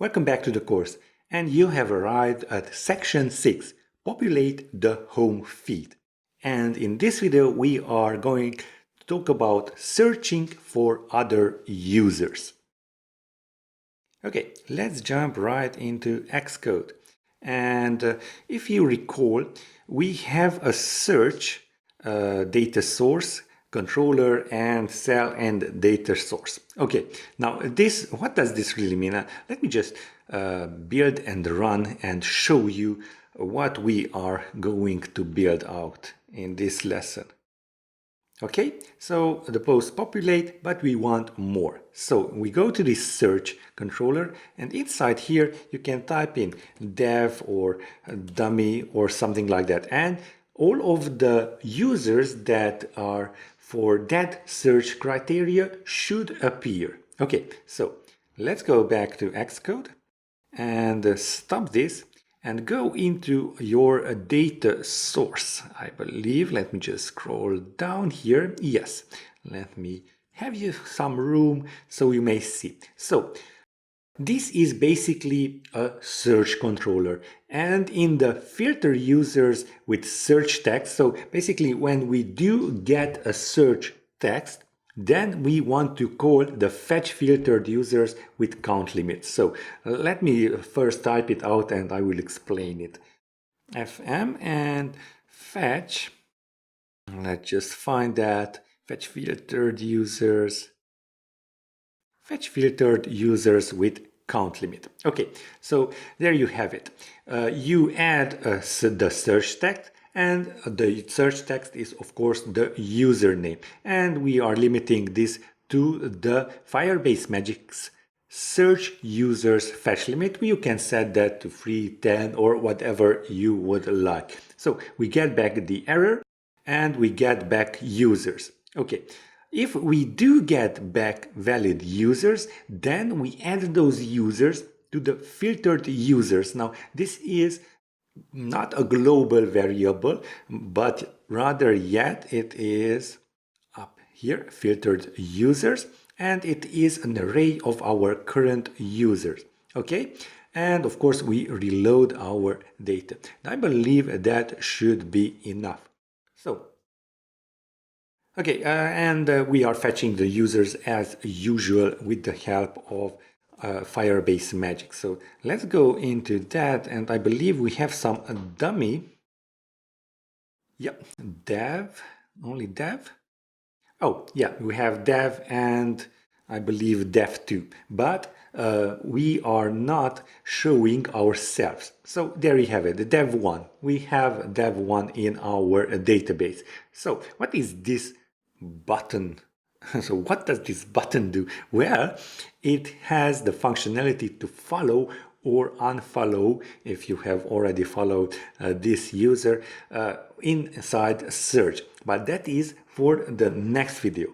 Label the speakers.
Speaker 1: Welcome back to the course, and you have arrived at section 6, populate the home feed. And in this video we are going to talk about searching for other users. Okay, let's jump right into Xcode. And if you recall, we have a search data source, controller, and cell and data source. Okay, now what does this really mean? Let me just build and run and show you what we are going to build out in this lesson. Okay, so the post populate, but we want more. So we go to this search controller, and inside here you can type in dev or dummy or something like that. And all of the users that are for that search criteria should appear. Okay, so let's go back to Xcode and stop this and go into your data source. I believe, let me just scroll down here. Yes, let me have you some room so you may see. So this is basically a search controller, and in the filter users with search text, so basically when we do get a search text, then we want to call the fetch filtered users with count limits. So let me first type it out and I will explain it. FM and fetch, let's just find that, fetch filtered users with count limit. Okay, so there you have it. You add the search text, and the search text is of course the username, and we are limiting this to the Firebase Magic's search users fetch limit. You can set that to 3, 10, or whatever you would like. So we get back the error and we get back users. Okay, if we do get back valid users, then we add those users to the filtered users. Now, this is not a global variable, but rather yet it is up here, filtered users, and it is an array of our current users. Okay, and of course we reload our data. I believe that should be enough. So okay, and we are fetching the users as usual with the help of Firebase Magic. So let's go into that, and I believe we have some dummy. Yep, dev, only dev. Oh, yeah, we have dev and I believe dev too, but we are not showing ourselves. So there you have it, the dev1. We have dev1 in our database. So what is this button? So what does this button do? Well, it has the functionality to follow or unfollow, if you have already followed this user, inside search. But that is for the next video.